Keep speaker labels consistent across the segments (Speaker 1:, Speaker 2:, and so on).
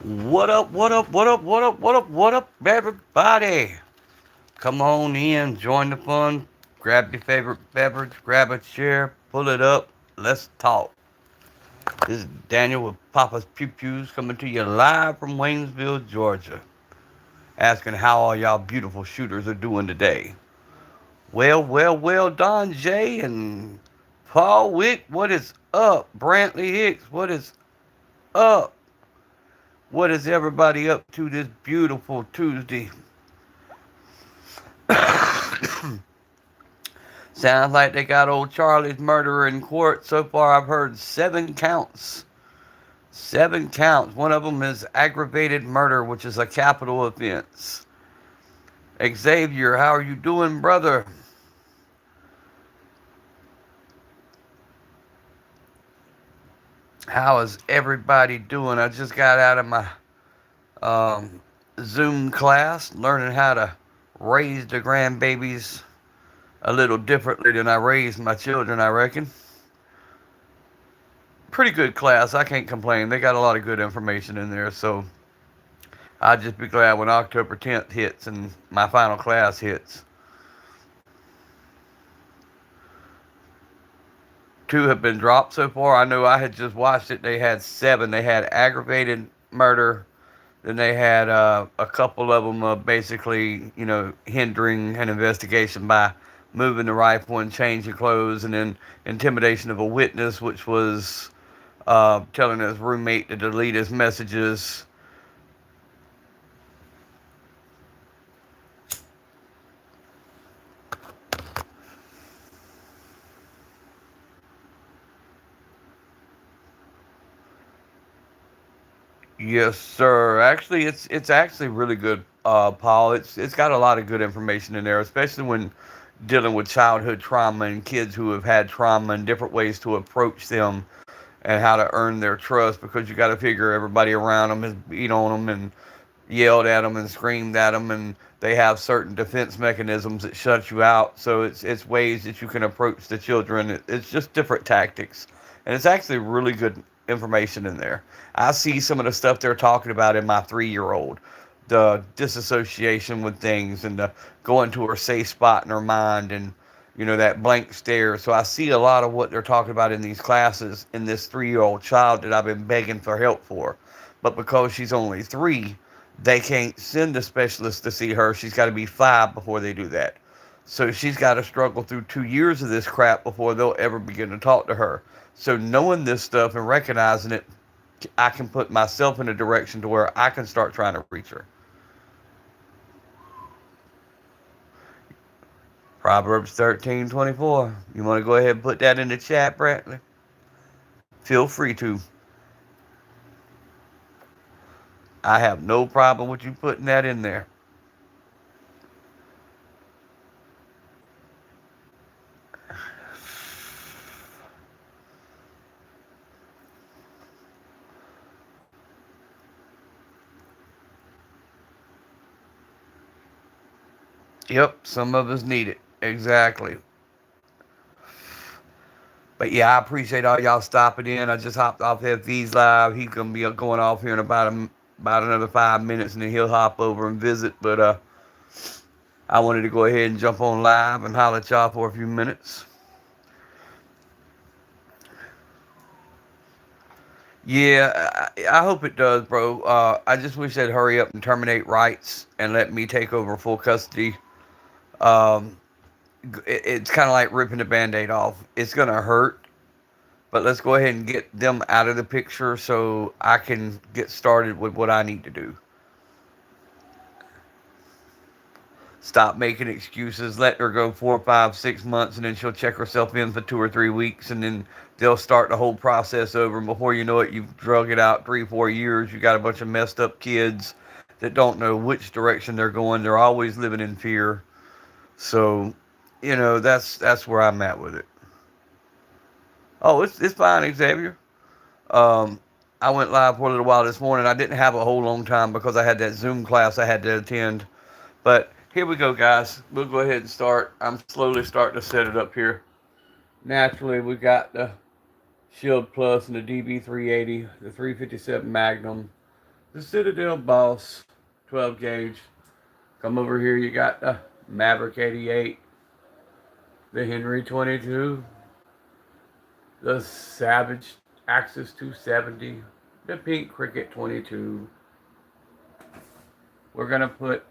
Speaker 1: What up, what up, what up, what up, what up, what up, everybody? Come on in, join the fun, grab your favorite beverage, grab a chair, pull it up, let's talk. This is Daniel with Papa's Pew Pews coming to you live from Waynesville, Georgia, asking how all y'all beautiful shooters are doing today. Well, Don J and Paul Wick, what is up? Brantley Hicks, what is up? What is everybody up to this beautiful Tuesday? Sounds like they got old Charlie's murderer in court. So far, I've heard 7 counts. 7 counts. One of them is aggravated murder, which is a capital offense. Xavier, how are you doing, brother? How is everybody doing? I just got out of my um, Zoom class learning how to raise the grandbabies a little differently than I raised my children, I reckon. Pretty good class. I can't complain. They got a lot of good information in there, so I'll just be glad when October 10th hits and my final class hits. 2 have been dropped so far. I know I had just watched it. They had 7. They had aggravated murder. Then they had a couple of them basically, hindering an investigation by moving the rifle and changing clothes, and then intimidation of a witness, which was telling his roommate to delete his messages. Yes, sir. Actually, it's actually really good, Paul. It's got a lot of good information in there, especially when dealing with childhood trauma and kids who have had trauma and different ways to approach them and how to earn their trust. Because you got to figure everybody around them has beat on them and yelled at them and screamed at them, and they have certain defense mechanisms that shut you out. So it's ways that you can approach the children. It's just different tactics, and it's actually really good information in there. I see some of the stuff they're talking about in my 3-year-old, the disassociation with things and the going to her safe spot in her mind, and that blank stare. So I see a lot of what they're talking about in these classes in this 3-year-old child that I've been begging for help for. But because she's only 3, they can't send a specialist to see her. She's got to be 5 before they do that. So she's got to struggle through 2 years of this crap before they'll ever begin to talk to her. So knowing this stuff and recognizing it, I can put myself in a direction to where I can start trying to reach her. Proverbs 13:24. You want to go ahead and put that in the chat, Brantley? Feel free to. I have no problem with you putting that in there. Yep, some of us need it. Exactly. But yeah, I appreciate all y'all stopping in. I just hopped off FV's live. He's gonna be going off here in about another 5 minutes, and then he'll hop over and visit. But I wanted to go ahead and jump on live and holler at y'all for a few minutes. Yeah, I hope it does, bro. I just wish they'd hurry up and terminate rights and let me take over full custody. Um, it's kind of like ripping the band-aid off. It's gonna hurt, but let's go ahead and get them out of the picture so I can get started with what I need to do. Stop making excuses. Let her go 4, 5, 6 months, and then she'll check herself in for 2 or 3 weeks, and then they'll start the whole process over. And before you know it, you've drug it out 3, 4 years. You got a bunch of messed up kids that don't know which direction they're going. They're always living in fear. So, that's where I'm at with it. Oh, it's fine, Xavier. Um, I went live for a little while this morning. I didn't have a whole long time because I had that Zoom class I had to attend. But here we go, guys. We'll go ahead and start. I'm slowly starting to set it up here. Naturally, we got the Shield Plus and the DB380, the 357 Magnum, the Citadel Boss 12 gauge. Come over here, you got the Maverick 88, the Henry 22, the Savage Axis 270, the Pink Cricket 22. We're going to put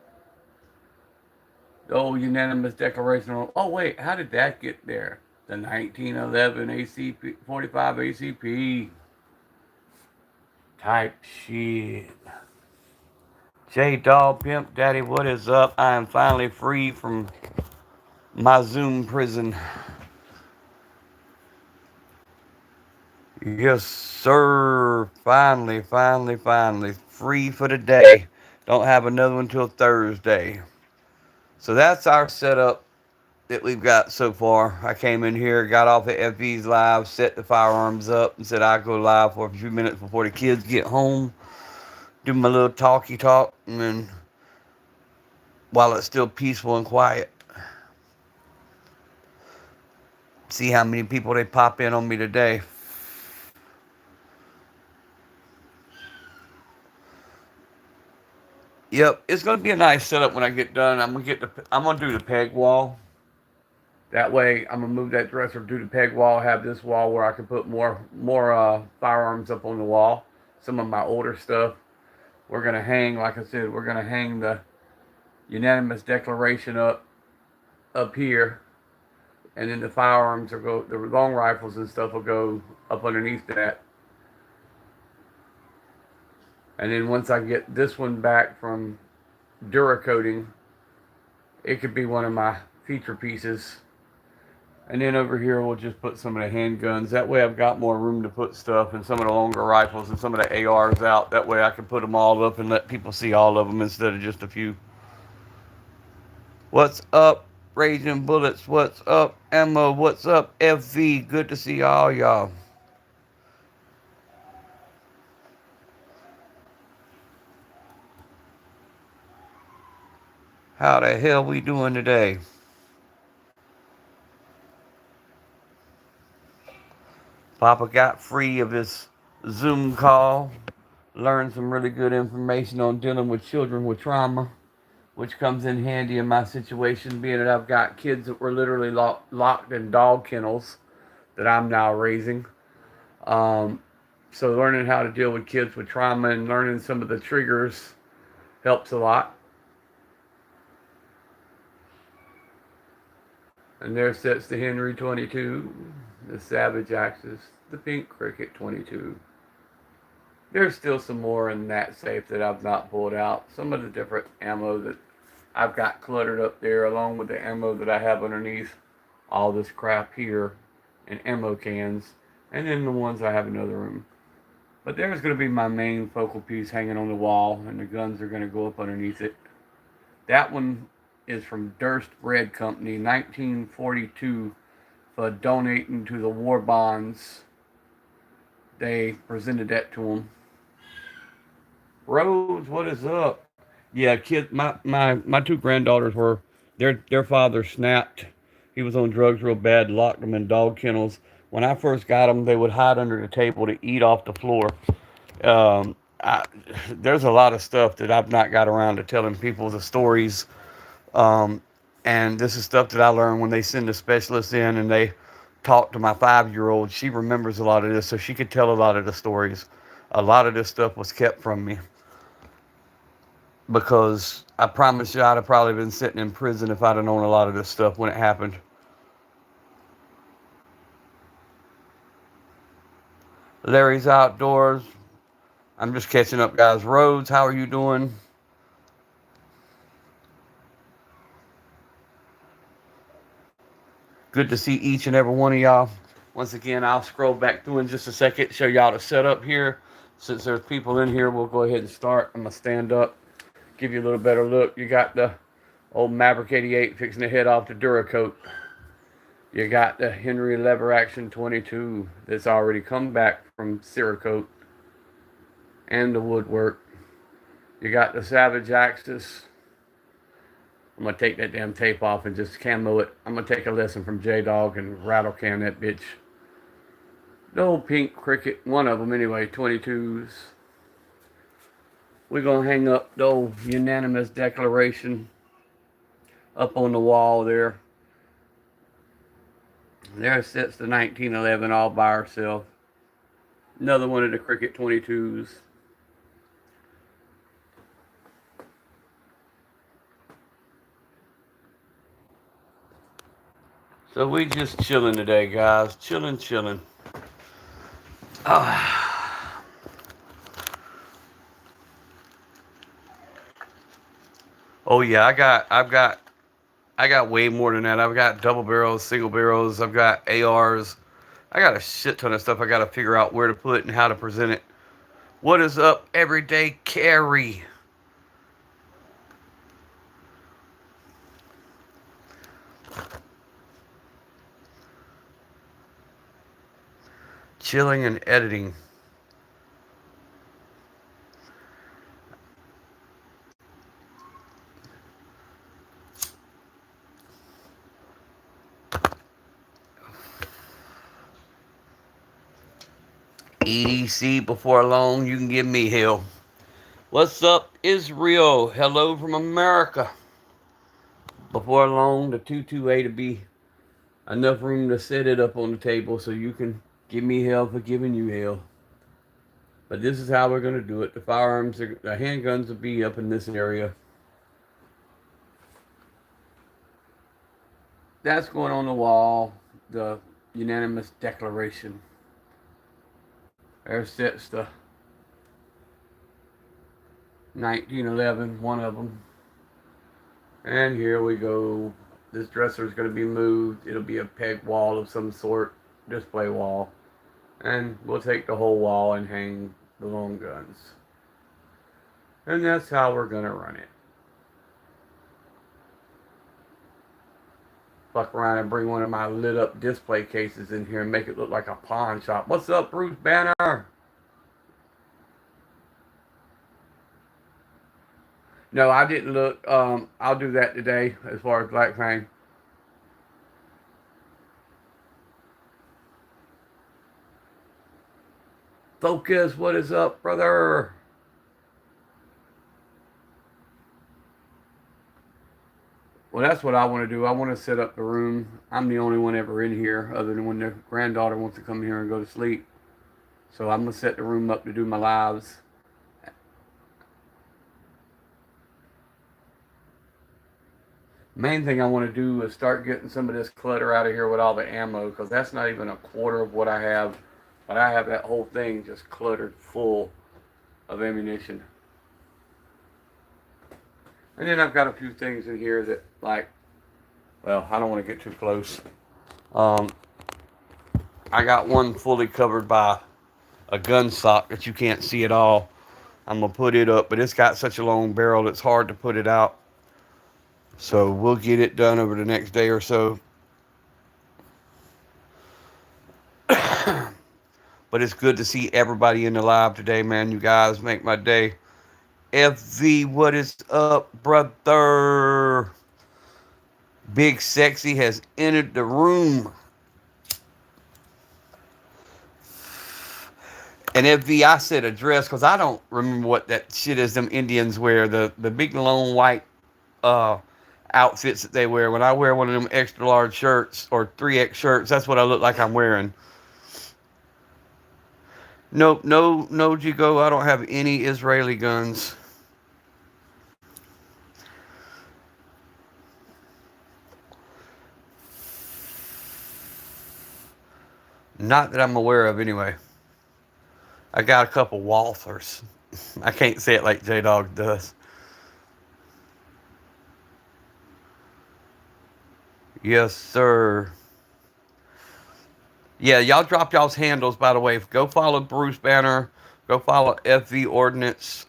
Speaker 1: the old unanimous declaration on. Oh, wait, how did that get there? The 1911 ACP, 45 ACP type shit. J Dog Pimp Daddy, what is up? I am finally free from my Zoom prison. Yes, sir. Finally. Free for the day. Don't have another one till Thursday. So that's our setup that we've got so far. I came in here, got off at FV's live, set the firearms up, and said I'd go live for a few minutes before the kids get home. Do my little talky talk, and then while it's still peaceful and quiet, see how many people they pop in on me today. Yep, it's gonna be a nice setup when I get done. I'm gonna do the peg wall. That way, I'm gonna move that dresser, do the peg wall, have this wall where I can put more firearms up on the wall. Some of my older stuff. We're gonna hang, like I said, we're gonna hang the unanimous declaration up here, and then the firearms will go, the long rifles and stuff will go up underneath that. And then once I get this one back from Duracoating, it could be one of my feature pieces. And then over here we'll just put some of the handguns. That way I've got more room to put stuff, and some of the longer rifles and some of the ARs out. That way I can put them all up and let people see all of them instead of just a few. What's up, Raging Bullets? What's up, Emma? What's up, FV? Good to see all y'all. How the hell we doing today? Papa got free of his Zoom call, learned some really good information on dealing with children with trauma, which comes in handy in my situation, being that I've got kids that were literally locked in dog kennels that I'm now raising. So learning how to deal with kids with trauma and learning some of the triggers helps a lot. And there sits the Henry 22, the Savage Axis, the Pink Cricket 22. There's still some more in that safe that I've not pulled out. Some of the different ammo that I've got cluttered up there, along with the ammo that I have underneath all this crap here, and ammo cans, and then the ones I have in another room. But there's going to be my main focal piece hanging on the wall, and the guns are going to go up underneath it. That one is from Durst Bread Company, 1942, for donating to the war bonds. They presented that to them. Rose, what is up? Yeah, kid, my two granddaughters were, their father snapped. He was on drugs real bad, locked them in dog kennels. When I first got them, they would hide under the table to eat off the floor. Um, I, there's a lot of stuff that I've not got around to telling people the stories. Um, and this is stuff that I learned when they send a specialist in and they talk to my 5-year-old. She remembers a lot of this, so she could tell a lot of the stories. A lot of this stuff was kept from me because I promise you I'd have probably been sitting in prison if I'd have known a lot of this stuff when it happened. Larry's outdoors. I'm just catching up, guys. Rhodes, how are you doing? Good to see each and every one of y'all. Once again, I'll scroll back through in just a second, show y'all the setup here. Since there's people in here, we'll go ahead and start. I'm going to stand up, give you a little better look. You got the old Maverick 88 fixing to head off the Duracoat. You got the Henry Lever Action 22 that's already come back from Cerakote and the woodwork. You got the Savage Axis. I'm going to take that damn tape off and just camo it. I'm going to take a lesson from J-Dog and rattle can that bitch. The old Pink Cricket, one of them anyway, 22s. We're going to hang up the old unanimous declaration up on the wall there. There sits the 1911 all by herself. Another one of the Cricket 22s. So we just chilling today, guys. Chilling. Ah. Oh yeah, I got way more than that. I've got double barrels, single barrels. I've got ARs. I got a shit ton of stuff. I got to figure out where to put and how to present it. What is up, everyday carry? Chilling and editing. EDC before long, you can give me hell. What's up, Israel? Hello from America. Before long, the 22A to be enough room to set it up on the table so you can give me hell for giving you hell. But this is how we're going to do it. The firearms, the handguns will be up in this area. That's going on the wall, the unanimous declaration. There sits the 1911, one of them. And here we go. This dresser is going to be moved. It'll be a peg wall of some sort, display wall. And we'll take the whole wall and hang the long guns. And that's how we're going to run it. Fuck around and bring one of my lit up display cases in here and make it look like a pawn shop. What's up, Bruce Banner? No, I didn't look. I'll do that today as far as Black Fang. Focus, what is up, brother? Well, that's what I want to do. I want to set up the room. I'm the only one ever in here, other than when the granddaughter wants to come here and go to sleep. So I'm going to set the room up to do my lives. Main thing I want to do is start getting some of this clutter out of here with all the ammo, because that's not even a quarter of what I have. But I have that whole thing just cluttered full of ammunition. And then I've got a few things in here that, like, well, I don't want to get too close. I got one fully covered by a gun stock that you can't see at all. I'm going to put it up, but it's got such a long barrel it's hard to put it out. So we'll get it done over the next day or so. But it's good to see everybody in the live today, man. You guys make my day. FV, what is up, brother? Big Sexy has entered the room. And FV, I said a dress because I don't remember what that shit is them Indians wear. The big long white outfits that they wear. When I wear one of them extra large shirts or 3X shirts, that's what I look like I'm wearing. Nope, no, Jigo. I don't have any Israeli guns. Not that I'm aware of, anyway. I got a couple Walthers. I can't say it like J-Dog does. Yes, sir. Yeah, y'all drop y'all's handles, by the way. Go follow Bruce Banner. Go follow FV Ordnance.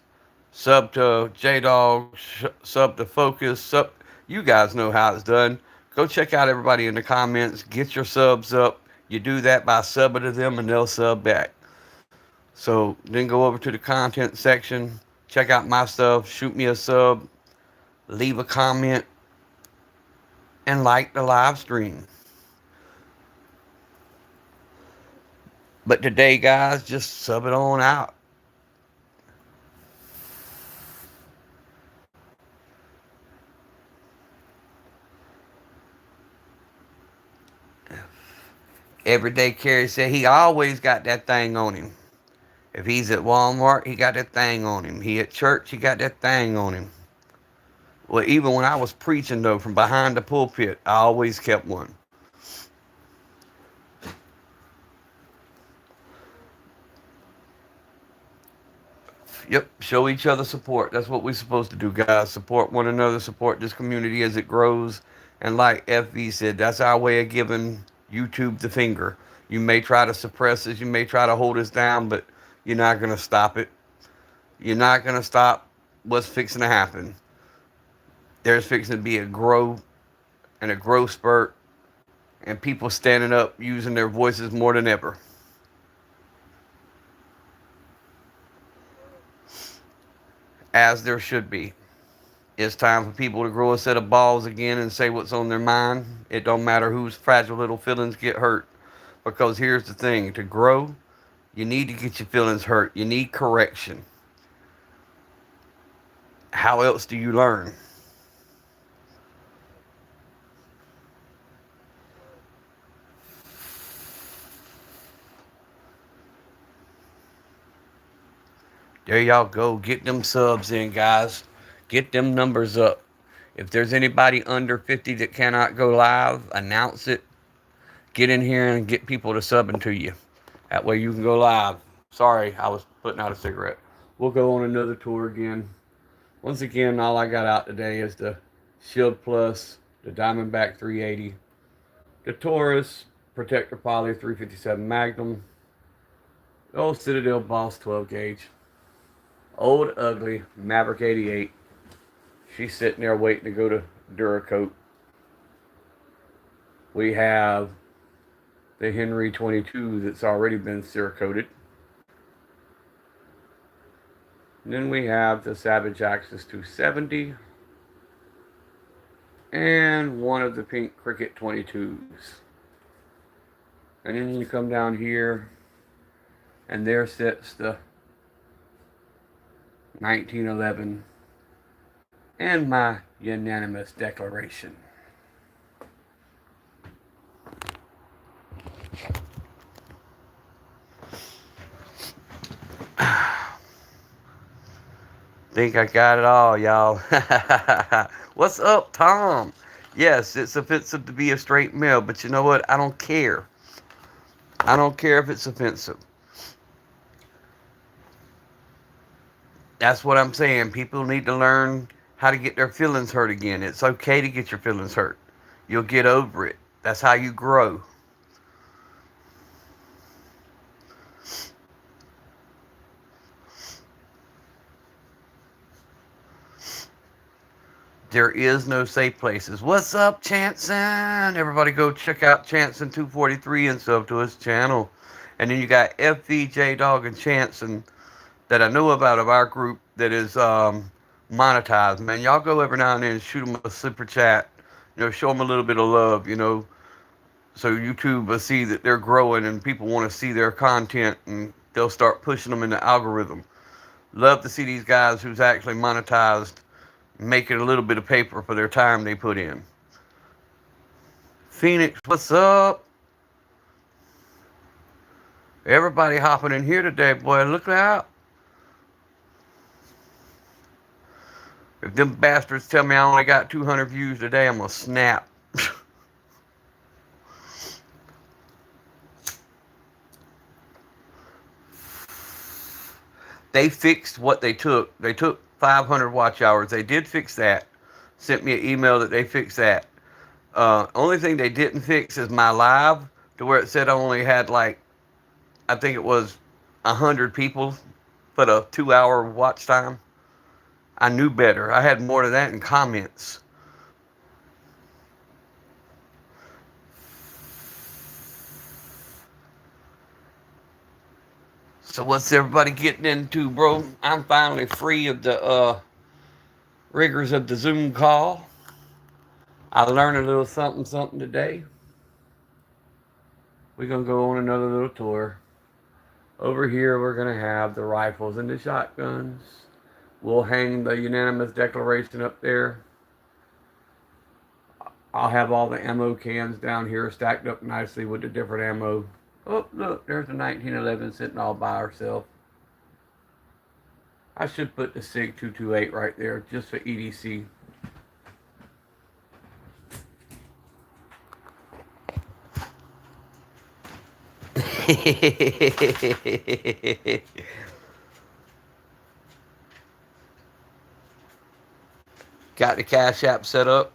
Speaker 1: Sub to J-Dog. Sub to Focus. Sub. You guys know how it's done. Go check out everybody in the comments. Get your subs up. You do that by subbing to them and they'll sub back. So then go over to the content section. Check out my stuff. Shoot me a sub. Leave a comment. And like the live stream. But today, guys, just sub it on out. Everyday carry said he always got that thing on him. If he's at Walmart, he got that thing on him. He at church, he got that thing on him. Well, even when I was preaching, though, from behind the pulpit, I always kept one. Yep, show each other support. That's what we're supposed to do, guys. Support one another, support this community as it grows. And like FV said, that's our way of giving YouTube the finger. You may try to suppress us, you may try to hold us down, but you're not going to stop it. You're not going to stop what's fixing to happen. There's fixing to be a grow and a growth spurt, and people standing up using their voices more than ever. As there should be. It's time for people to grow a set of balls again and say what's on their mind. It don't matter whose fragile little feelings get hurt. Because here's the thing, to grow, you need to get your feelings hurt. You need correction. How else do you learn? There y'all go. Get them subs in, guys. Get them numbers up. If there's anybody under 50 that cannot go live, announce it. Get in here and get people to sub into you. That way you can go live. Sorry, I was putting out a cigarette. We'll go on another tour again. Once again, all I got out today is the Shield Plus, the Diamondback 380, the Taurus Protector Poly 357 Magnum, the old Citadel Boss 12 gauge, old ugly Maverick 88. She's sitting there waiting to go to Duracoat. We have the Henry 22 that's already been Cerakoted. And then we have the Savage Axis 270 and one of the pink Cricket 22s. And then you come down here and there sits the 1911 and my unanimous declaration. Think I got it all, y'all. What's up, Tom? Yes, it's offensive to be a straight male, but you know what? I don't care. I don't care if it's offensive. That's what I'm saying. People need to learn how to get their feelings hurt again. It's okay to get your feelings hurt. You'll get over it. That's how you grow. There is no safe places. What's up, Chanson? Everybody go check out Chanson243 and sub to his channel. And then you got FVJ Dog and Chanson that I know about of our group that is monetized. Man, y'all go every now and then and shoot them a super chat. Show them a little bit of love, so YouTube will see that they're growing and people want to see their content and they'll start pushing them in the algorithm. Love to see these guys who's actually monetized making a little bit of paper for their time they put in. Phoenix, what's up? Everybody hopping in here today, boy. Look out. If them bastards tell me I only got 200 views today, I'm going to snap. They fixed what they took. They took 500 watch hours. They did fix that. Sent me an email that they fixed that. Only thing they didn't fix is my live, to where it said I only had I think it was 100 people for the 2-hour watch time. I knew better. I had more than that in comments. So what's everybody getting into, bro? I'm finally free of the rigors of the Zoom call. I learned a little something today. We're going to go on another little tour. Over here, we're going to have the rifles and the shotguns. We'll hang the unanimous declaration up there. I'll have all the ammo cans down here stacked up nicely with the different ammo. Oh, look, there's the 1911 sitting all by herself. I should put the SIG 228 right there just for EDC. Got the Cash App set up.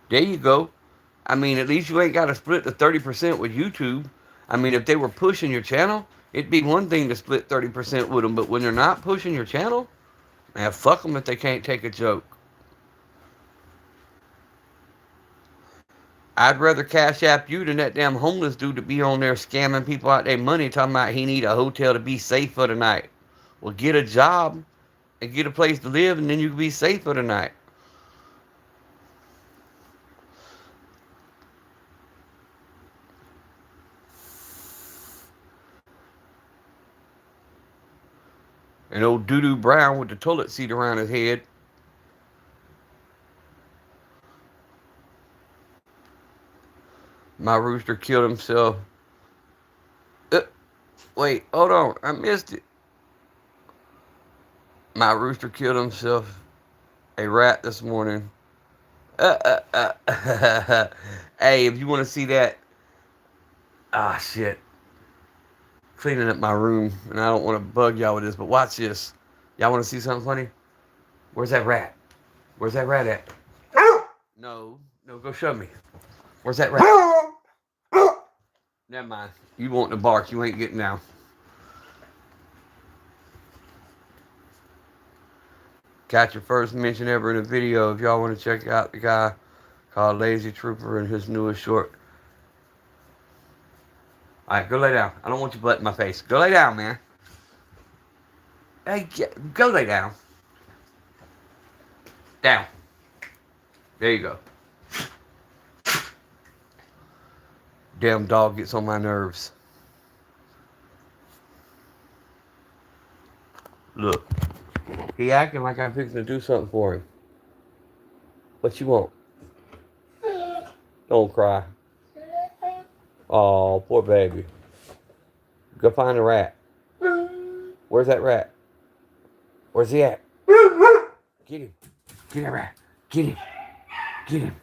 Speaker 1: There you go. I mean, at least you ain't got to split the 30% with YouTube. I mean, if they were pushing your channel, it'd be one thing to split 30% with them. But when they're not pushing your channel, man, fuck them if they can't take a joke. I'd rather Cash App you than that damn homeless dude to be on there scamming people out their money, talking about he need a hotel to be safe for the night. Well, get a job and get a place to live, and then you can be safe for the night. And old Doo-Doo Brown with the toilet seat around his head. My rooster killed himself. Wait, hold on. I missed it. My rooster killed himself a rat this morning. Hey, if you want to see that. Ah, shit. Cleaning up my room, and I don't want to bug y'all with this, but watch this. Y'all want to see something funny? Where's that rat? Where's that rat at? No, go show me. Where's that rat? Never mind. You want to bark, you ain't getting down. Got your first mention ever in a video. If y'all want to check out the guy called Lazy Trooper and his newest short. Alright, go lay down. I don't want your butt in my face. Go lay down, man. Hey, go lay down. Down. There you go. Damn dog gets on my nerves. Look. He acting like I'm fixing to do something for him. What you want? Don't cry. Oh, poor baby. Go find a rat. Where's that rat? Where's he at? Get him. Get that rat. Get him. Get him.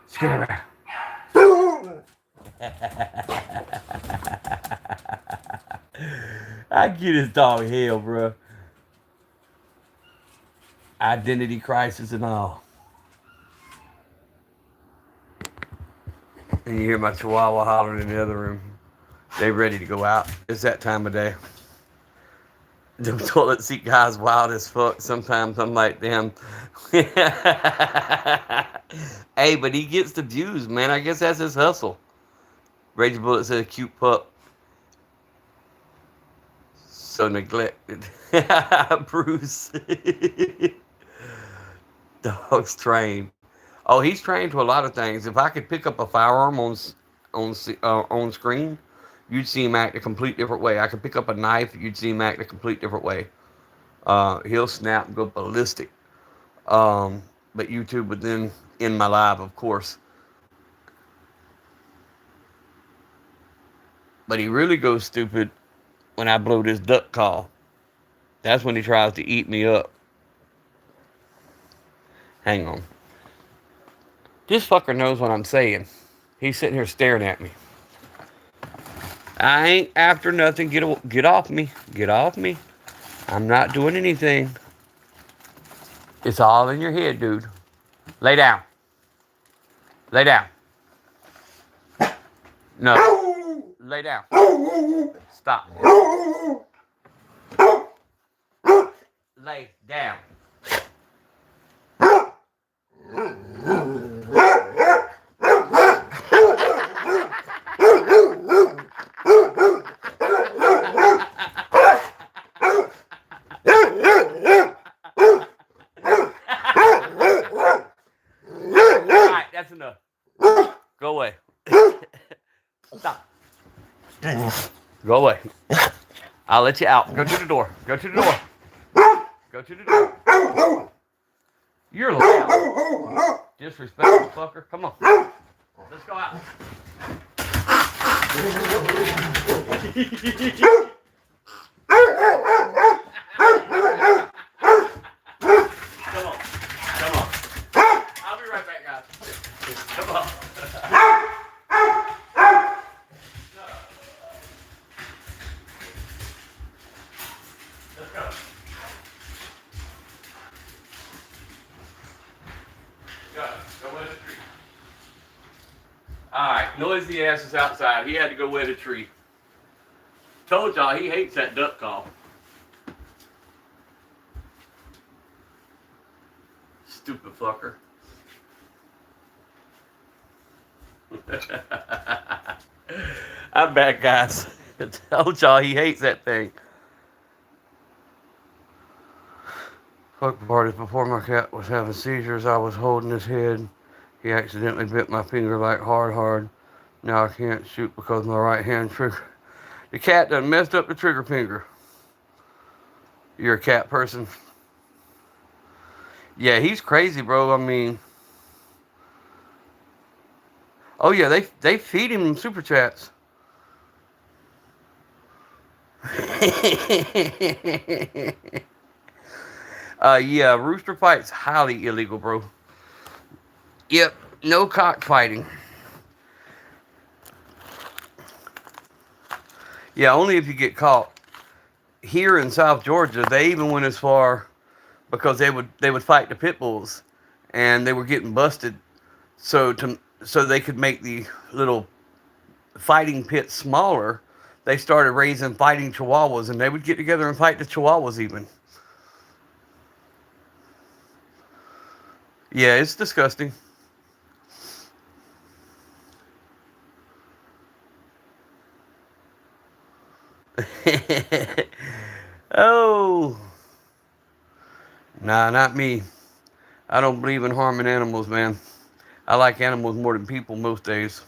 Speaker 1: Scare that rat. I get his dog hell, bro. Identity crisis and all. And you hear my chihuahua hollering in the other room. They ready to go out. It's that time of day. The toilet seat guy's wild as fuck. Sometimes I'm like, damn. Hey, but he gets the views, man. I guess that's his hustle. Rage Bullet said, cute pup. So neglected. Bruce. Dog's trained. Oh, he's trained to a lot of things. If I could pick up a firearm on screen, you'd see him act a complete different way. I could pick up a knife, you'd see him act a complete different way. He'll snap and go ballistic. But YouTube would then end my live, of course. But he really goes stupid when I blow this duck call. That's when he tries to eat me up. Hang on. This fucker knows what I'm saying. He's sitting here staring at me. I ain't after nothing. Get off me. Get off me. I'm not doing anything. It's all in your head, dude. Lay down. Lay down. No. Lay down. Stop. Lay down. Alright, that's enough. Go away. Stop. Go away. I'll let you out. Go to the door. Go to the door. Go to the door. You're loud. Disrespectful fucker. Come on. Let's go out. Come on. Come on. I'll be right back, guys. Come on. Let's go. Go wet a tree. Alright, noisy ass is outside. He had to go wet a tree. Told y'all he hates that duck call. Stupid fucker. I'm back, guys. Told y'all he hates that thing. Fuck parties before my cat was having seizures. I was holding his head. He accidentally bit my finger like hard. Now I can't shoot because my right hand trigger. The cat done messed up the trigger finger. You're a cat person. Yeah, he's crazy, bro. I mean, oh yeah, they feed him super chats. Yeah, rooster fight's highly illegal, bro. Yep, no cockfighting. Yeah, only if you get caught. Here in South Georgia, they even went as far because they would fight the pit bulls, and they were getting busted. So they could make the little fighting pits smaller, they started raising fighting chihuahuas, and they would get together and fight the chihuahuas even. Yeah, it's disgusting. Oh. Nah, not me. I don't believe in harming animals, man. I like animals more than people most days.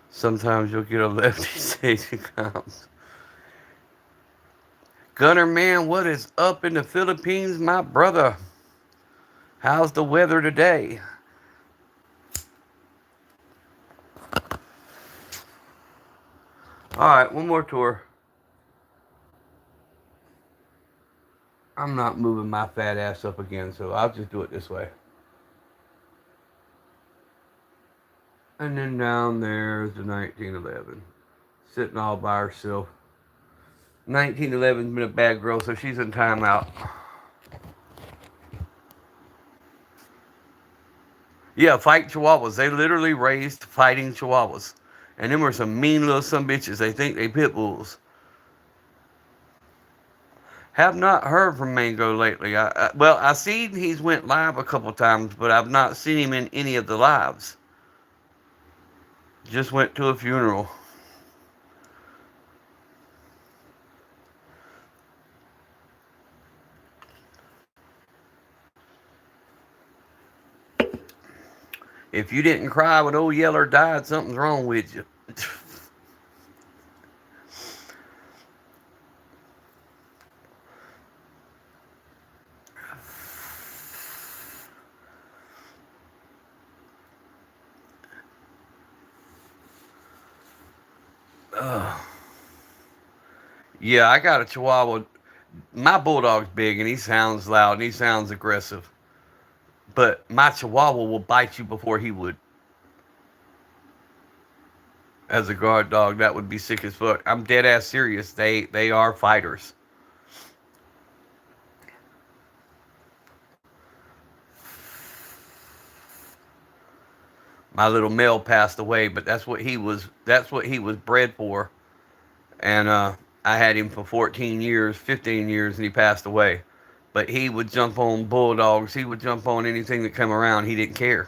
Speaker 1: Sometimes you'll get a lefty station comes. Gunner man, what is up in the Philippines, my brother? How's the weather today? Alright, one more tour. I'm not moving my fat ass up again, so I'll just do it this way. And then down there's the 1911. Sitting all by herself. 1911's been a bad girl, so she's in timeout. Yeah, fight chihuahuas. They literally raised fighting chihuahuas. And them were some mean little some bitches. They think they pit bulls. Have not heard from Mango lately. I seen he's went live a couple times, but I've not seen him in any of the lives. Just went to a funeral. If you didn't cry when old Yeller died, something's wrong with you. Yeah, I got a Chihuahua. My bulldog's big and he sounds loud and he sounds aggressive. But my Chihuahua will bite you before he would. As a guard dog, that would be sick as fuck. I'm dead ass serious. They are fighters. My little male passed away, but that's what he was. That's what he was bred for. And I had him for 14 years, 15 years, and he passed away. But he would jump on bulldogs. He would jump on anything that came around. He didn't care.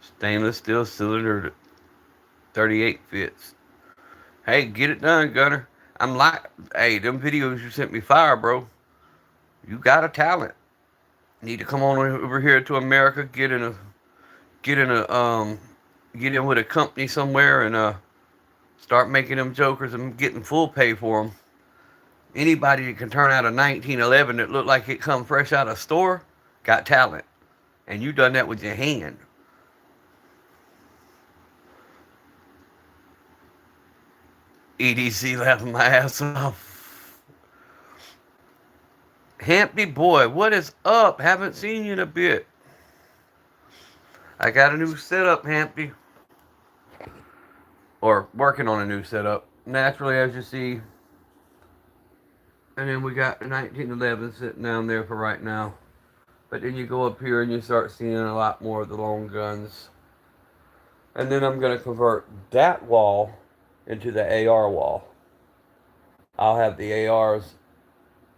Speaker 1: Stainless steel cylinder, 38 fits. Hey, get it done, Gunner. I'm like, hey, them videos you sent me fire, bro. You got a talent. Need to come on over here to America, get in a get in with a company somewhere and start making them jokers and getting full pay for them. Anybody that can turn out a 1911 that looked like it come fresh out of a store got talent. And you done that with your hand. EDC laughing my ass off. Hampy boy, what is up? Haven't seen you in a bit. I got a new setup, Hampy. Or working on a new setup. Naturally, as you see. And then we got the 1911 sitting down there for right now. But then you go up here and you start seeing a lot more of the long guns. And then I'm going to convert that wall into the AR wall. I'll have the ARs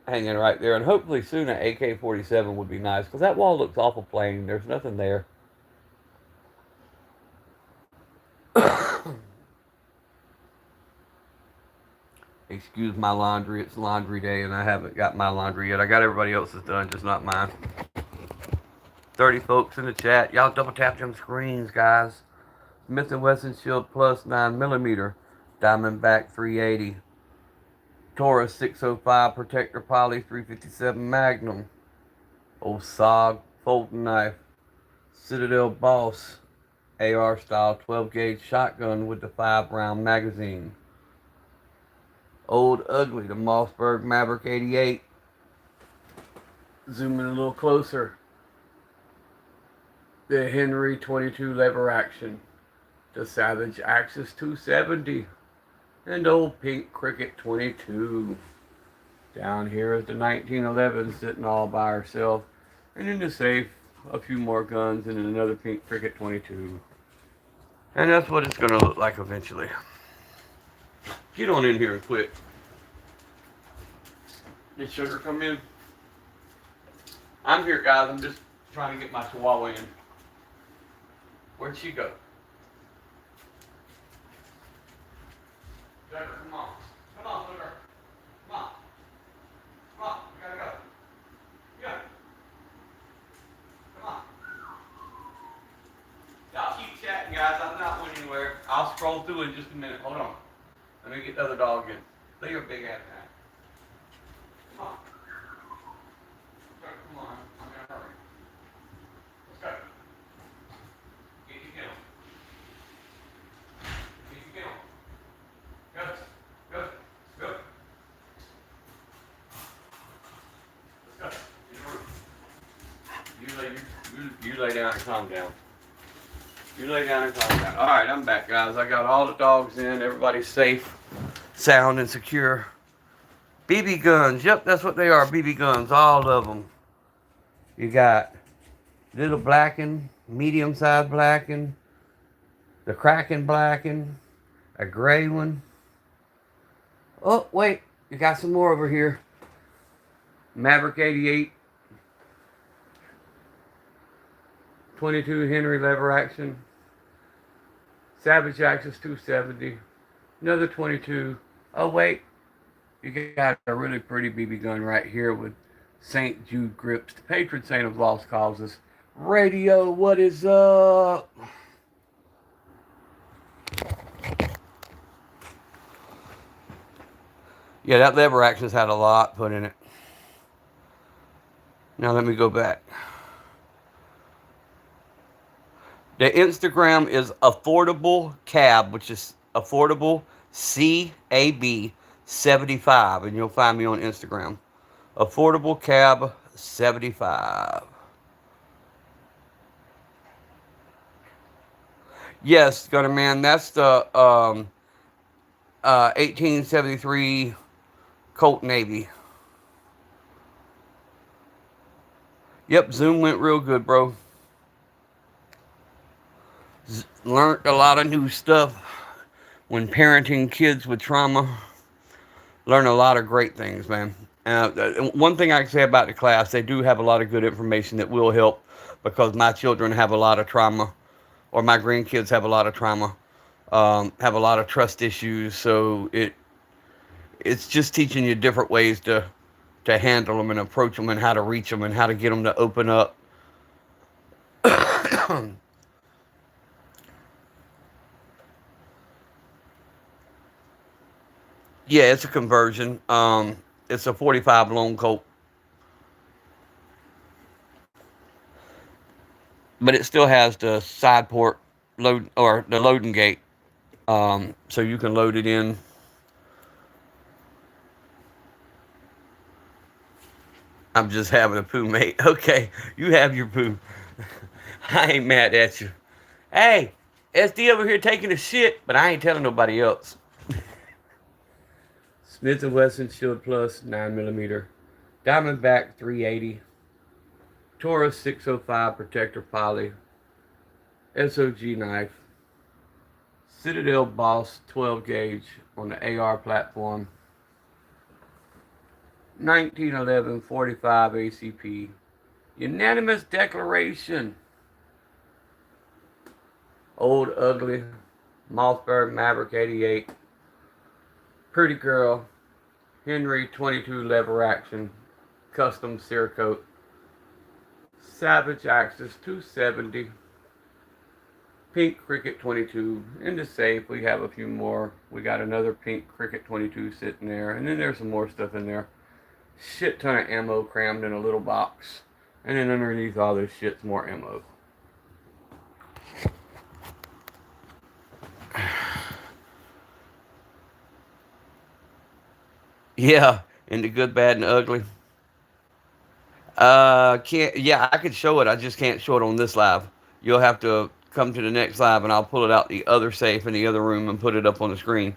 Speaker 1: hanging right there. And hopefully soon an AK-47 would be nice. Because that wall looks awful plain. There's nothing there. Excuse my laundry. It's laundry day and I haven't got my laundry yet. I got everybody else's done, just not mine. 30 folks in the chat. Y'all double tap them screens, guys. Smith & Wesson Shield Plus 9mm. Diamondback 380. Taurus 605 Protector Poly 357 Magnum. Osag folding knife. Citadel Boss AR style 12 gauge shotgun with the 5-round magazine. Old Ugly, the Mossberg Maverick 88. Zoom in a little closer. The Henry 22 lever action. The Savage Axis 270. And old Pink Cricket 22. Down here is the 1911 sitting all by herself. And in the safe, a few more guns and another Pink Cricket 22. And that's what it's going to look like eventually. Get on in here and quit. Did Sugar come in? I'm here, guys. I'm just trying to get my chihuahua in. Where'd she go? Sugar, come on. Come on, Sugar. Come on. Come on. We gotta go. Go. Come on. Y'all keep chatting, guys. I'm not going anywhere. I'll scroll through in just a minute. Hold on. Let me get the other dog in. Lay your big ass down. Come on. Sugar, come on. I'm in a hurry. Let's go. Get your kennel. Get your kennel. Go. Go. Go. Let's go. Get in the room. You lay down and calm down. You lay down and calm down. Alright, I'm back, guys. I got all the dogs in. Everybody's safe, sound, and secure. BB guns. Yep, that's what they are. BB guns. All of them. You got little blackened, medium-sized blackened, the Kraken blackened, a gray one. Oh, wait. You got some more over here. Maverick 88. 22 Henry lever action. Savage Axis 270. Another 22. Oh, wait. You got a really pretty BB gun right here with St. Jude grips. The patron saint of lost causes. Radio, what is up? Yeah, that lever action's had a lot put in it. Now let me go back. The Instagram is Affordable Cab, which is Affordable CAB 75, and you'll find me on Instagram. Affordable Cab 75. Yes, Gunner Man, that's the 1873 Colt Navy. Yep, Zoom went real good, bro. Learned a lot of new stuff when parenting kids with trauma. Learn a lot of great things, man. One thing I can say about the class, they do have a lot of good information that will help, because my children have a lot of trauma, or my grandkids have a lot of trauma, have a lot of trust issues. So it's just teaching you different ways to handle them and approach them, and how to reach them, and how to get them to open up. Yeah, it's a conversion. It's a 45 Lone Colt, but it still has the side port load or the loading gate, so you can load it in. I'm just having a poo, mate. Okay, you have your poo. I ain't mad at you. Hey, SD over here taking a shit, but I ain't telling nobody else. Smith& Wesson Shield Plus 9mm, Diamondback 380, Taurus 605 Protector Poly, SOG knife, Citadel Boss 12 gauge on the AR platform, 1911 45 ACP, unanimous declaration, Old Ugly, Mossberg Maverick 88, Pretty Girl, Henry 22 lever action, custom Cerakote, Savage Axis 270, Pink Cricket 22. In the safe, we have a few more. We got another Pink Cricket 22 sitting there, and then there's some more stuff in there. Shit ton of ammo crammed in a little box, and then underneath all this shit's more ammo. Yeah, in the good, bad, and ugly. Can't. Yeah, I could show it. I just can't show it on this live. You'll have to come to the next live, and I'll pull it out the other safe in the other room and put it up on the screen.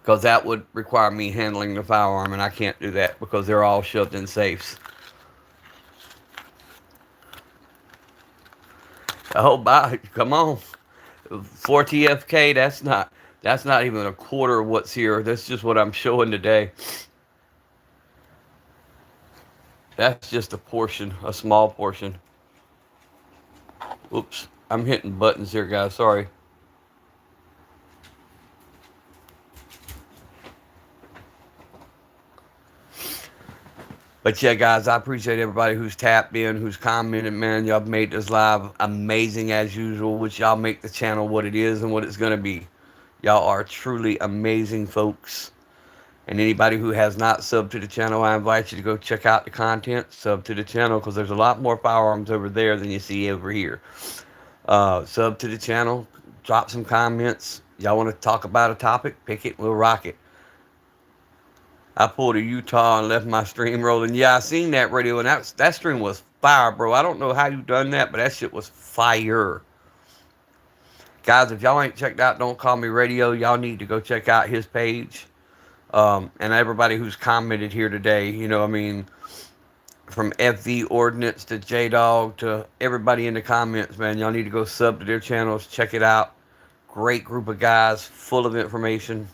Speaker 1: Because that would require me handling the firearm, and I can't do that because they're all shoved in safes. Oh, bye. Come on. 4TFK, that's not even a quarter of what's here. That's just what I'm showing today. That's just a portion, a small portion. Oops, I'm hitting buttons here, guys. Sorry. But yeah, guys, I appreciate everybody who's tapped in, who's commented, man. Y'all made this live amazing as usual, which y'all make the channel what it is and what it's going to be. Y'all are truly amazing folks. And anybody who has not subbed to the channel, I invite you to go check out the content, sub to the channel, because there's a lot more firearms over there than you see over here. Sub to the channel, drop some comments. Y'all want to talk about a topic, pick it, we'll rock it. I pulled a Utah and left my stream rolling. Yeah, I seen that radio, and that stream was fire, bro. I don't know how you done that, but that shit was fire. Guys, if y'all ain't checked out Don't Call Me Radio, y'all need to go check out his page. And everybody who's commented here today, you know, I mean, from FV Ordnance to J-Dog to everybody in the comments, man, y'all need to go sub to their channels, check it out. Great group of guys, full of information.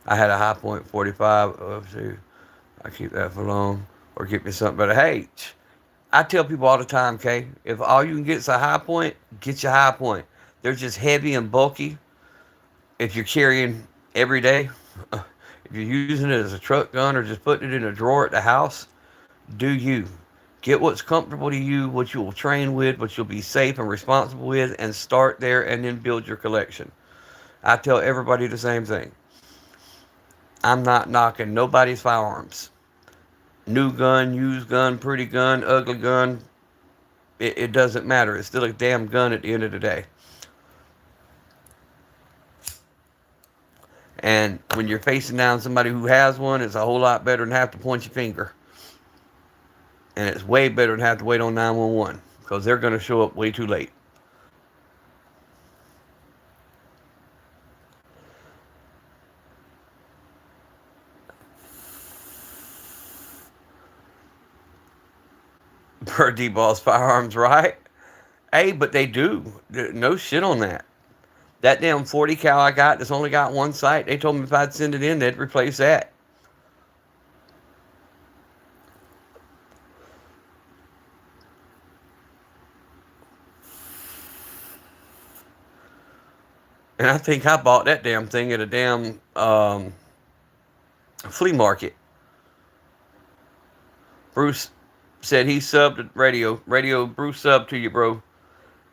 Speaker 1: I had a high point 45. Let's see, I keep that for long, or get me something better. Hey, I tell people all the time, Kay, if all you can get is a high point, get your high point. They're just heavy and bulky. If you're carrying every day, if you're using it as a truck gun or just putting it in a drawer at the house, do you. Get what's comfortable to you, what you will train with, what you'll be safe and responsible with, and start there and then build your collection. I tell everybody the same thing. I'm not knocking nobody's firearms. New gun, used gun, pretty gun, ugly gun, it doesn't matter. It's still a damn gun at the end of the day. And when you're facing down somebody who has one, it's a whole lot better than have to point your finger. And it's way better than have to wait on 911 because they're going to show up way too late. Per D-Boss Firearms, right? Hey, but they do. No shit on that. That damn 40 cal I got that's only got one sight, they told me if I'd send it in, they'd replace that. And I think I bought that damn thing at a damn flea market. Bruce said he subbed at radio. Radio, Bruce subbed to you, bro.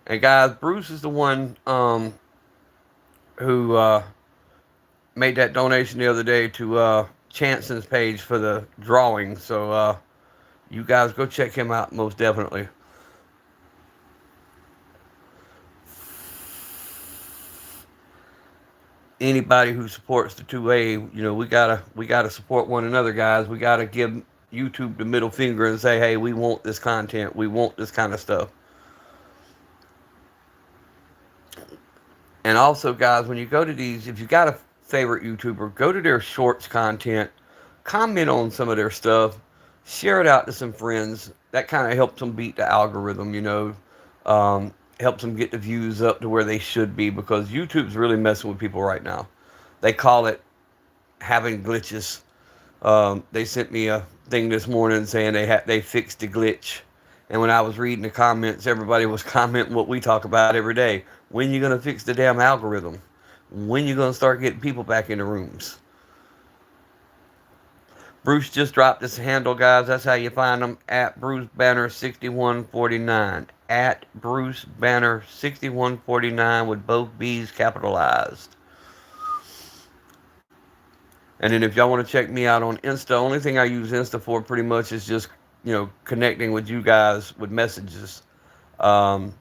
Speaker 1: And guys, Bruce is the one who made that donation the other day to Chanson's page for the drawing. So you guys go check him out most definitely. Anybody who supports the 2A, we gotta support one another, guys. We gotta give YouTube the middle finger and say, hey, we want this content. We want this kind of stuff. And also, guys, when you go to these, if you got a favorite YouTuber, go to their shorts content, comment on some of their stuff, share it out to some friends. That kind of helps them beat the algorithm. Helps them get the views up to where they should be because YouTube's really messing with people right now. They call it having glitches. They sent me a thing this morning saying they fixed the glitch. And when I was reading the comments, everybody was commenting what we talk about every day. When you gonna fix the damn algorithm? When you gonna start getting people back in the rooms? Bruce just dropped his handle, guys. That's how you find him at Bruce Banner 6149. At Bruce Banner 6149 with both B's capitalized. And then if y'all want to check me out on Insta, only thing I use Insta for pretty much is just, connecting with you guys with messages. Um,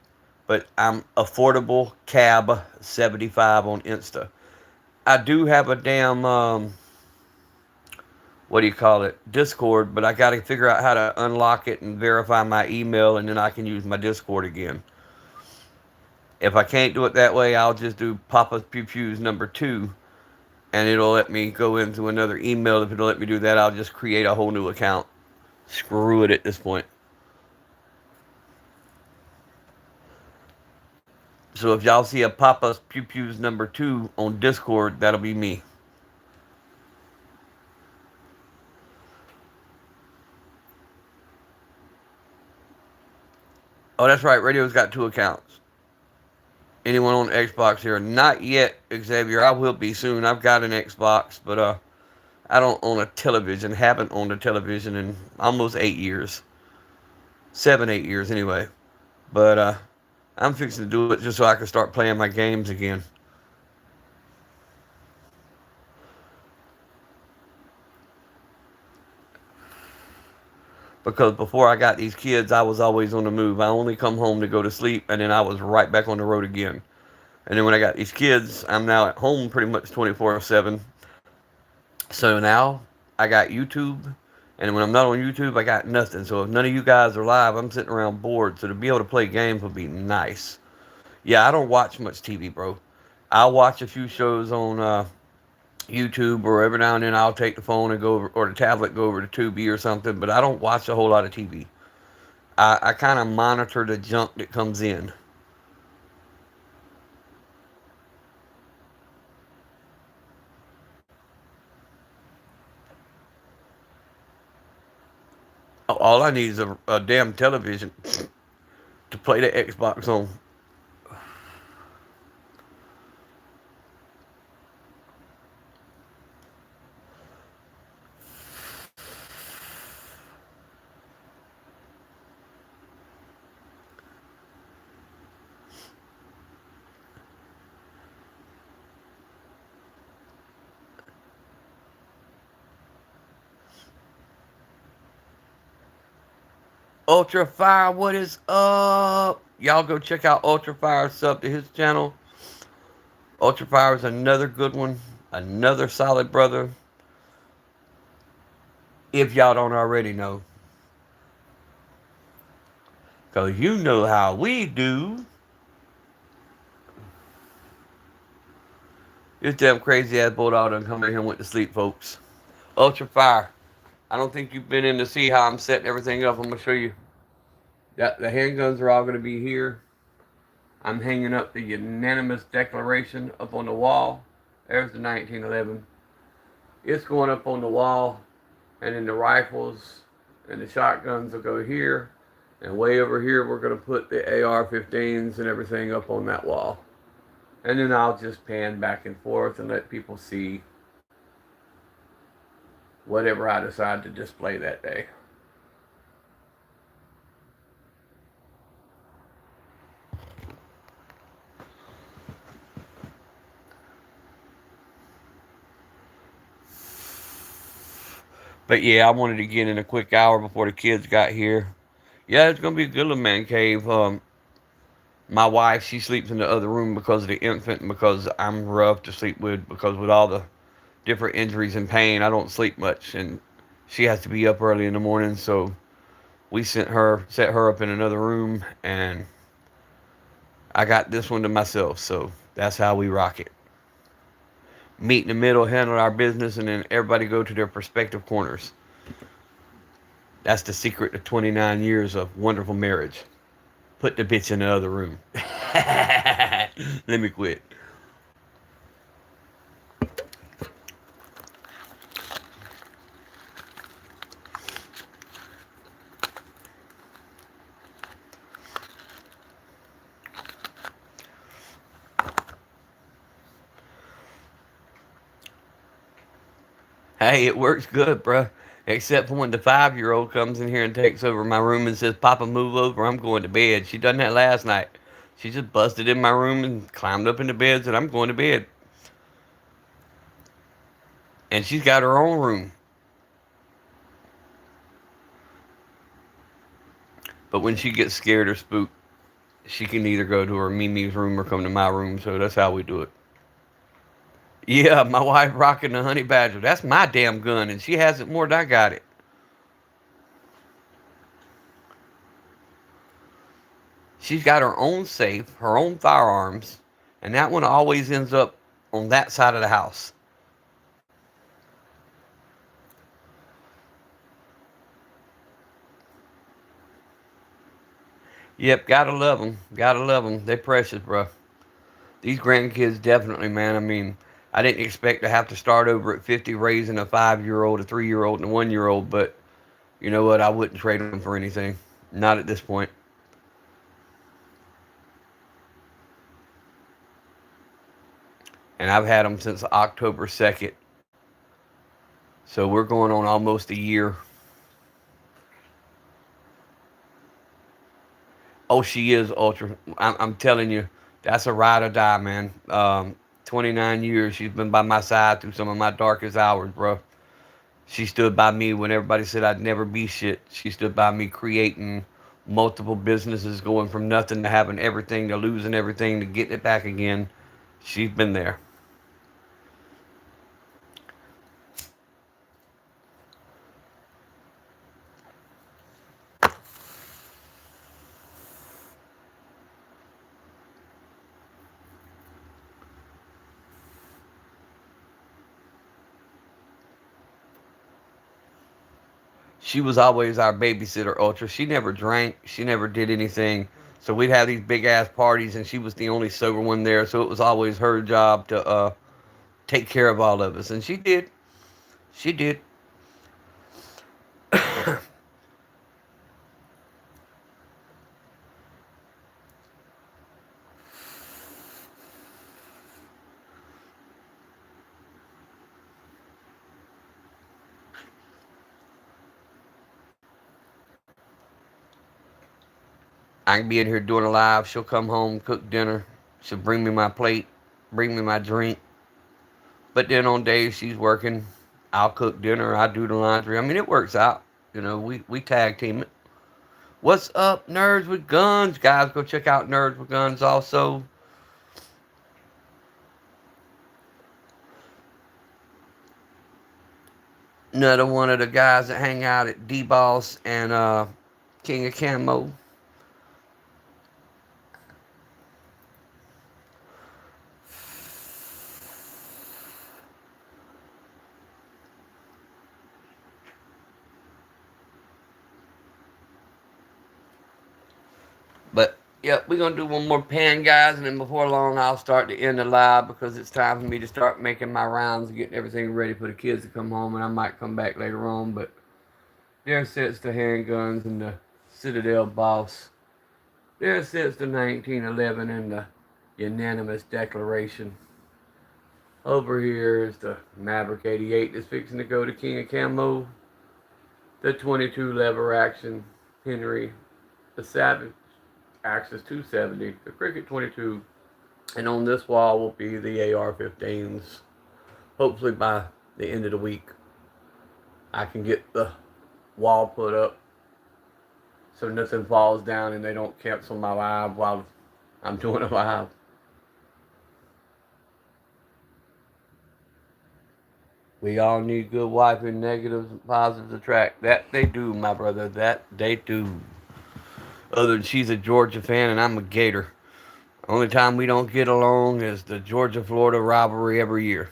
Speaker 1: but I'm affordable cab 75 on Insta. I do have a damn what do you call it, Discord, but I got to figure out how to unlock it and verify my email, and then I can use my Discord again. If I can't do it that way, I'll just do Papa's Pew Pews number 2, and it'll let me go into another email. If it'll let me do that, I'll just create a whole new account. Screw it at this point. So if y'all see a Papa's Pew Pews number 2 on Discord, that'll be me. Oh, that's right. Radio's got 2 accounts. Anyone on Xbox here? Not yet, Xavier. I will be soon. I've got an Xbox, but I don't own a television. Haven't owned a television in almost 8 years. 7, 8 years anyway. But I'm fixing to do it just so I can start playing my games again. Because before I got these kids, I was always on the move. I only come home to go to sleep, and then I was right back on the road again. And then when I got these kids, I'm now at home pretty much 24/7. So now I got YouTube, and when I'm not on YouTube, I got nothing. So if none of you guys are live, I'm sitting around bored. So to be able to play games would be nice. Yeah, I don't watch much TV, bro. I'll watch a few shows on YouTube, or every now and then I'll take the phone and go over, or the tablet, go over to Tubi or something. But I don't watch a whole lot of TV. I kind of monitor the junk that comes in. All I need is a damn television to play the Xbox on. Ultra Fire, what is up? Y'all go check out Ultra Fire, sub to his channel. Ultra Fire is another good one, another solid brother. If y'all don't already know, because you know how we do. This damn crazy ass bulldog done come in here and went to sleep, folks. Ultra Fire. I don't think you've been in to see how I'm setting everything up. I'm going to show you. The handguns are all going to be here. I'm hanging up the unanimous declaration up on the wall. There's the 1911. It's going up on the wall. And then the rifles and the shotguns will go here. And way over here, we're going to put the AR-15s and everything up on that wall. And then I'll just pan back and forth and let people see whatever I decide to display that day. But yeah, I wanted to get in a quick hour before the kids got here. Yeah, it's gonna be a good little man cave. My wife, she sleeps in the other room because of the infant and because I'm rough to sleep with because with all the different injuries and pain, I don't sleep much and she has to be up early in the morning, so we set her up in another room and I got this one to myself, so that's how we rock it. Meet in the middle, handle our business, and then everybody go to their prospective corners. That's the secret to 29 years of wonderful marriage. Put the bitch in the other room. Let me quit. Hey, it works good, bruh. Except for when the 5-year-old comes in here and takes over my room and says, Papa, move over, I'm going to bed. She done that last night. She just busted in my room and climbed up in the bed and said, I'm going to bed. And she's got her own room. But when she gets scared or spooked, she can either go to her Mimi's room or come to my room. So that's how we do it. Yeah, my wife rocking the honey badger. That's my damn gun, and she has it more than I got it. She's got her own safe, her own firearms, and that one always ends up on that side of the house. Yep, gotta love them. Gotta love them. They precious, bro. These grandkids definitely, man. I mean, I didn't expect to have to start over at 50 raising a 5-year-old, a 3-year-old, and a 1-year-old, but you know what? I wouldn't trade them for anything. Not at this point. And I've had them since October 2nd. So we're going on almost a year. Oh, she is ultra. I'm telling you, that's a ride or die, man. 29 years she's been by my side through some of my darkest hours, bro. She stood by me when everybody said I'd never be shit. She stood by me creating multiple businesses, going from nothing to having everything to losing everything to getting it back again. She's been there. She was always our babysitter, Ultra. She never drank. She never did anything. So we'd have these big ass parties, and she was the only sober one there. So it was always her job to take care of all of us, and she did. She did. I can be in here doing a live. She'll come home, cook dinner. She'll bring me my plate, bring me my drink. But then on days she's working, I'll cook dinner. I do the laundry. I mean, it works out. You know, we tag team it. What's up, Nerds with Guns? Guys, go check out Nerds with Guns also. Another one of the guys that hang out at D-Boss and King of Camo. But yep, we're gonna do one more pan, guys, and then before long I'll start to end the live because it's time for me to start making my rounds and getting everything ready for the kids to come home, and I might come back later on. But there sits the handguns and the Citadel Boss. There sits the 1911 and the unanimous declaration. Over here is the Maverick 88 that's fixing to go to King of Camo. The 22 lever action Henry, the Savage Axis 270, the Cricket 22, and on this wall will be the AR-15s. Hopefully by the end of the week.
Speaker 2: I can get the wall put up so nothing falls down and they don't cancel my live while I'm doing a live. We all need good wiping, negatives and positives attract. That they do, my brother. That they do. Other than she's a Georgia fan and I'm a Gator. Only time we don't get along is the Georgia Florida rivalry every year.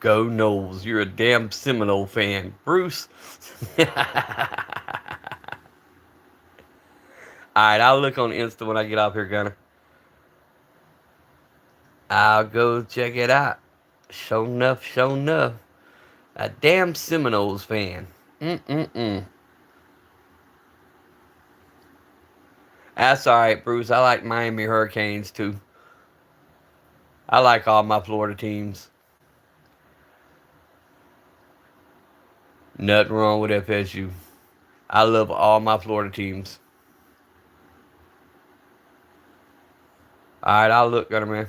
Speaker 2: Go Knowles. You're a damn Seminole fan. Bruce. Alright, I'll look on Insta when I get off here, Gunner. I'll go check it out. Show enough, show enough. A damn Seminoles fan. Mm-mm-mm. That's alright, Bruce. I like Miami Hurricanes, too. I like all my Florida teams. Nothing wrong with FSU. I love all my Florida teams. Alright, I'll look, Gunner, man.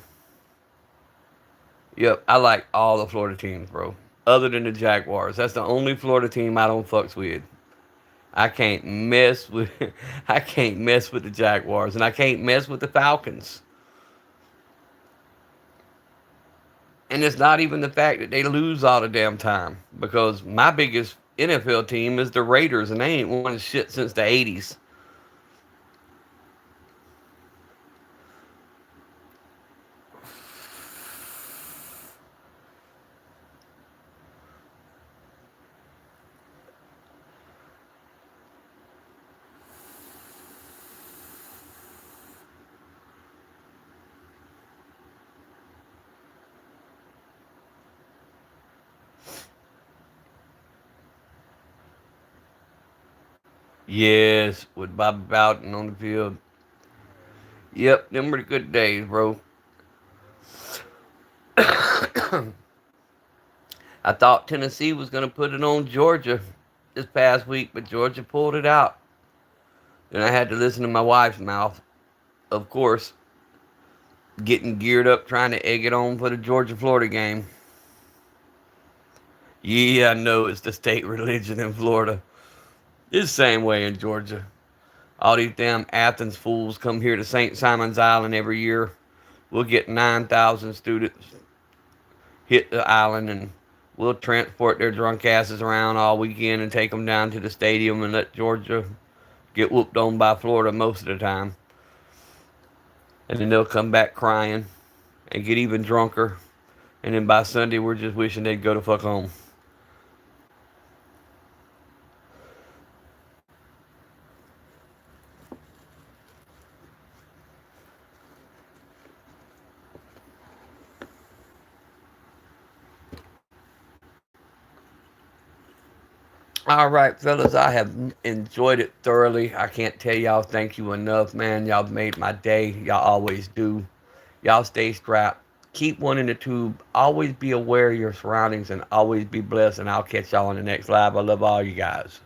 Speaker 2: Yep, I like all the Florida teams, bro. Other than the Jaguars. That's the only Florida team I don't fucks with. I can't mess with I can't mess with the Jaguars and I can't mess with the Falcons. And it's not even the fact that they lose all the damn time. Because my biggest NFL team is the Raiders and they ain't won shit since the 80s. Yes, with Bobby Bowden on the field. Yep, them were the good days, bro. I thought Tennessee was going to put it on Georgia this past week, but Georgia pulled it out. Then I had to listen to my wife's mouth, of course, getting geared up trying to egg it on for the Georgia Florida game. Yeah, I know it's the state religion in Florida. It's the same way in Georgia. All these damn Athens fools come here to St. Simon's Island every year. We'll get 9,000 students hit the island and we'll transport their drunk asses around all weekend and take them down to the stadium and let Georgia get whooped on by Florida most of the time. And then they'll come back crying and get even drunker. And then by Sunday, we're just wishing they'd go to fuck home. All right, fellas, I have enjoyed it thoroughly. I can't tell y'all thank you enough, man. Y'all made my day. Y'all always do. Y'all stay strapped. Keep one in the tube. Always be aware of your surroundings and always be blessed. And I'll catch y'all on the next live. I love all you guys.